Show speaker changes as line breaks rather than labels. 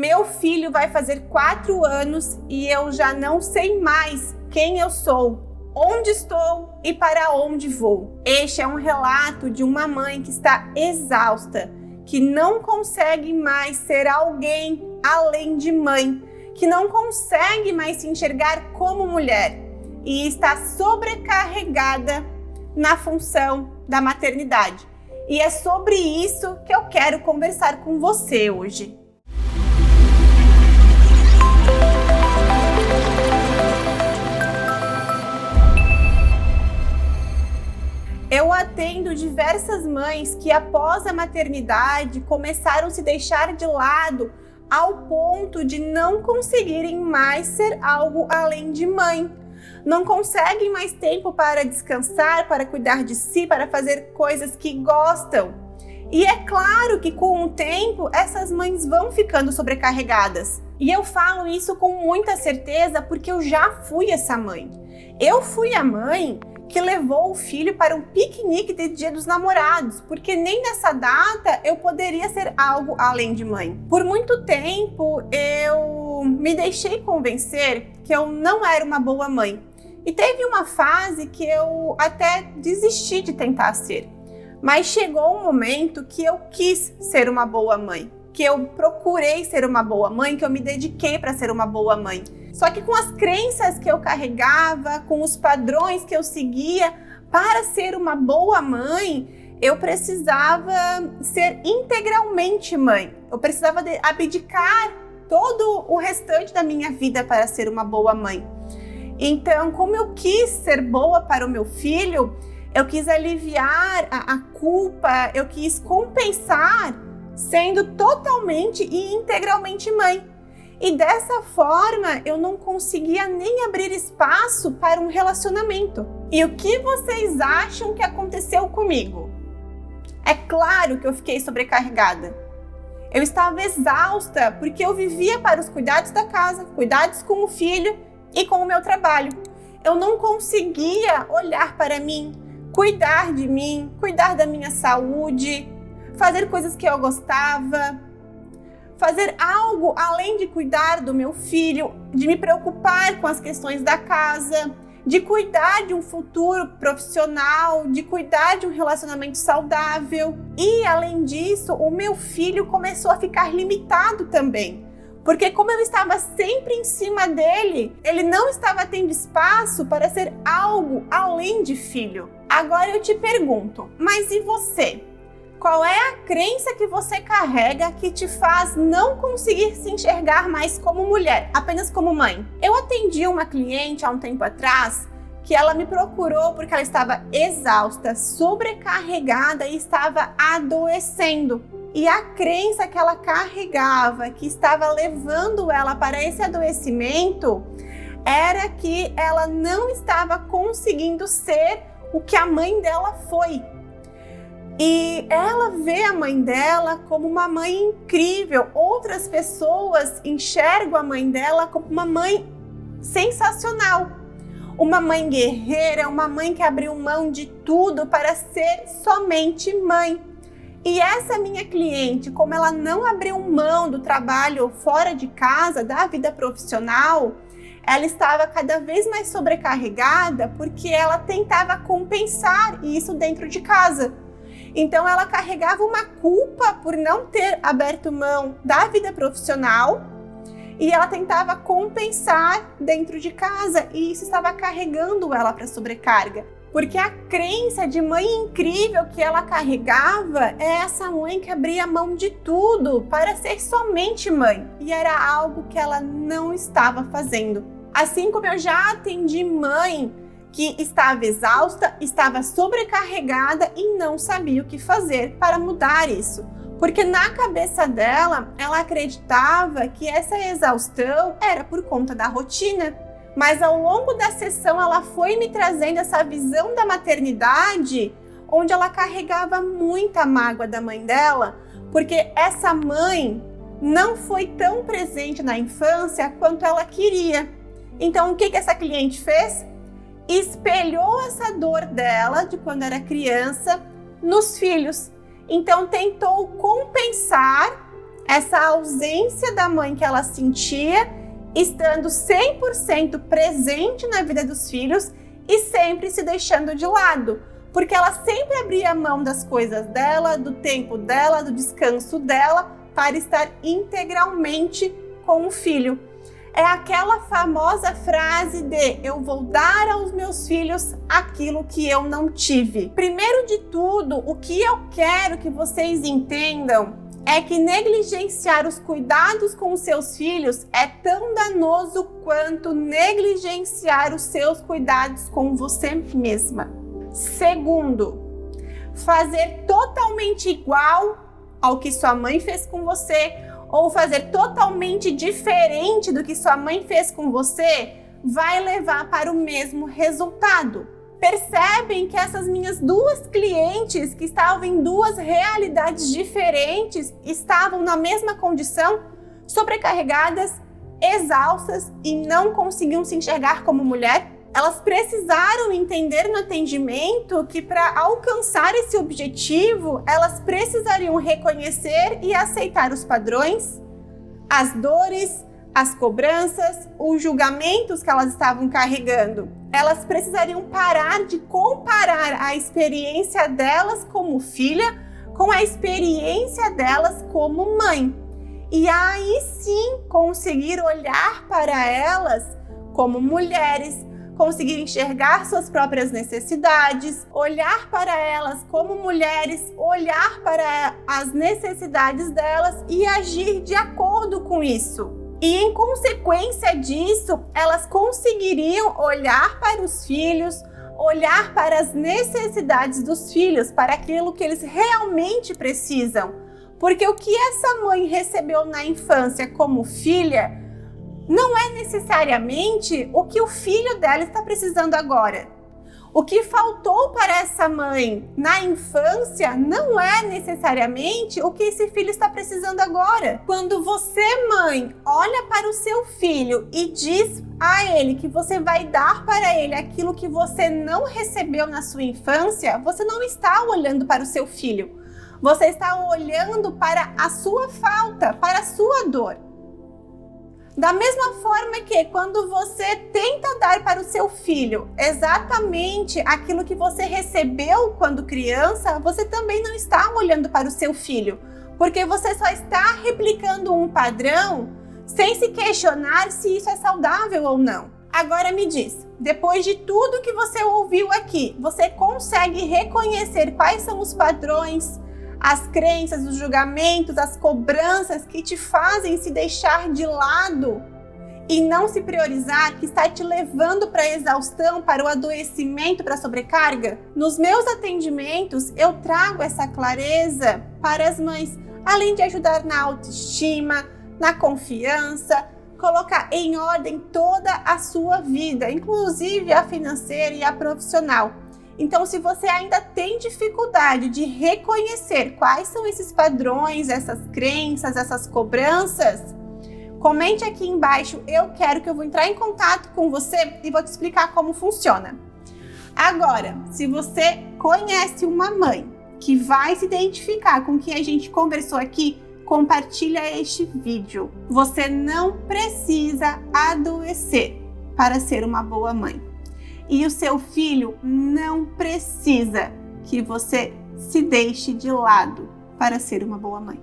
Meu filho vai fazer 4 anos e eu já não sei mais quem eu sou, onde estou e para onde vou. Este é um relato de uma mãe que está exausta, que não consegue mais ser alguém além de mãe, que não consegue mais se enxergar como mulher e está sobrecarregada na função da maternidade. E é sobre isso que eu quero conversar com você hoje. Eu atendo diversas mães que após a maternidade começaram a se deixar de lado ao ponto de não conseguirem mais ser algo além de mãe. Não conseguem mais tempo para descansar, para cuidar de si, para fazer coisas que gostam. E é claro que com o tempo essas mães vão ficando sobrecarregadas. E eu falo isso com muita certeza porque eu já fui essa mãe. Eu fui a mãe que levou o filho para um piquenique de Dia dos Namorados, porque nem nessa data eu poderia ser algo além de mãe. Por muito tempo eu me deixei convencer que eu não era uma boa mãe. E teve uma fase que eu até desisti de tentar ser. Mas chegou um momento que eu quis ser uma boa mãe, que eu procurei ser uma boa mãe, que eu me dediquei para ser uma boa mãe. Só que com as crenças que eu carregava, com os padrões que eu seguia, para ser uma boa mãe, eu precisava ser integralmente mãe. Eu precisava abdicar todo o restante da minha vida para ser uma boa mãe. Então, como eu quis ser boa para o meu filho, eu quis aliviar a culpa, eu quis compensar sendo totalmente e integralmente mãe. E dessa forma, eu não conseguia nem abrir espaço para um relacionamento. E o que vocês acham que aconteceu comigo? É claro que eu fiquei sobrecarregada. Eu estava exausta porque eu vivia para os cuidados da casa, cuidados com o filho e com o meu trabalho. Eu não conseguia olhar para mim, cuidar de mim, cuidar da minha saúde, fazer coisas que eu gostava, fazer algo além de cuidar do meu filho, de me preocupar com as questões da casa, de cuidar de um futuro profissional, de cuidar de um relacionamento saudável. E, além disso, o meu filho começou a ficar limitado também. Porque como eu estava sempre em cima dele, ele não estava tendo espaço para ser algo além de filho. Agora eu te pergunto, mas e você? Qual é a crença que você carrega que te faz não conseguir se enxergar mais como mulher, apenas como mãe? Eu atendi uma cliente há um tempo atrás que ela me procurou porque ela estava exausta, sobrecarregada e estava adoecendo. E a crença que ela carregava, que estava levando ela para esse adoecimento, era que ela não estava conseguindo ser o que a mãe dela foi. E ela vê a mãe dela como uma mãe incrível. Outras pessoas enxergam a mãe dela como uma mãe sensacional. Uma mãe guerreira, uma mãe que abriu mão de tudo para ser somente mãe. E essa minha cliente, como ela não abriu mão do trabalho fora de casa, da vida profissional, ela estava cada vez mais sobrecarregada porque ela tentava compensar isso dentro de casa. Então ela carregava uma culpa por não ter aberto mão da vida profissional e ela tentava compensar dentro de casa e isso estava carregando ela para sobrecarga. Porque a crença de mãe incrível que ela carregava é essa mãe que abria mão de tudo para ser somente mãe. E era algo que ela não estava fazendo. Assim como eu já atendi mãe que estava exausta, estava sobrecarregada e não sabia o que fazer para mudar isso. Porque na cabeça dela, ela acreditava que essa exaustão era por conta da rotina. Mas ao longo da sessão, ela foi me trazendo essa visão da maternidade, onde ela carregava muita mágoa da mãe dela, porque essa mãe não foi tão presente na infância quanto ela queria. Então, o que essa cliente fez? Espelhou essa dor dela de quando era criança nos filhos. Então tentou compensar essa ausência da mãe que ela sentia, estando 100% presente na vida dos filhos e sempre se deixando de lado, porque ela sempre abria mão das coisas dela, do tempo dela, do descanso dela, para estar integralmente com o filho. É aquela famosa frase de eu vou dar aos meus filhos aquilo que eu não tive. Primeiro de tudo, o que eu quero que vocês entendam é que negligenciar os cuidados com os seus filhos é tão danoso quanto negligenciar os seus cuidados com você mesma. Segundo, fazer totalmente igual ao que sua mãe fez com você, ou fazer totalmente diferente do que sua mãe fez com você, vai levar para o mesmo resultado. Percebem que essas minhas duas clientes, que estavam em duas realidades diferentes, estavam na mesma condição, sobrecarregadas, exaustas e não conseguiam se enxergar como mulher? Elas precisaram entender no atendimento que para alcançar esse objetivo, elas precisariam reconhecer e aceitar os padrões, as dores, as cobranças, os julgamentos que elas estavam carregando. Elas precisariam parar de comparar a experiência delas como filha com a experiência delas como mãe. E aí sim conseguir olhar para elas como mulheres, conseguir enxergar suas próprias necessidades, olhar para elas como mulheres, olhar para as necessidades delas e agir de acordo com isso. E em consequência disso, elas conseguiriam olhar para os filhos, olhar para as necessidades dos filhos, para aquilo que eles realmente precisam. Porque o que essa mãe recebeu na infância como filha não é necessariamente o que o filho dela está precisando agora. O que faltou para essa mãe na infância não é necessariamente o que esse filho está precisando agora. Quando você, mãe, olha para o seu filho e diz a ele que você vai dar para ele aquilo que você não recebeu na sua infância, você não está olhando para o seu filho. Você está olhando para a sua falta, para a sua dor. Da mesma forma que quando você tenta dar para o seu filho exatamente aquilo que você recebeu quando criança, você também não está olhando para o seu filho, porque você só está replicando um padrão sem se questionar se isso é saudável ou não. Agora me diz, depois de tudo que você ouviu aqui, você consegue reconhecer quais são os padrões, as crenças, os julgamentos, as cobranças que te fazem se deixar de lado e não se priorizar, que está te levando para a exaustão, para o adoecimento, para a sobrecarga? Nos meus atendimentos, eu trago essa clareza para as mães, além de ajudar na autoestima, na confiança, colocar em ordem toda a sua vida, inclusive a financeira e a profissional. Então, se você ainda tem dificuldade de reconhecer quais são esses padrões, essas crenças, essas cobranças, comente aqui embaixo, eu vou entrar em contato com você e vou te explicar como funciona. Agora, se você conhece uma mãe que vai se identificar com o que a gente conversou aqui, compartilha este vídeo. Você não precisa adoecer para ser uma boa mãe. E o seu filho não precisa que você se deixe de lado para ser uma boa mãe.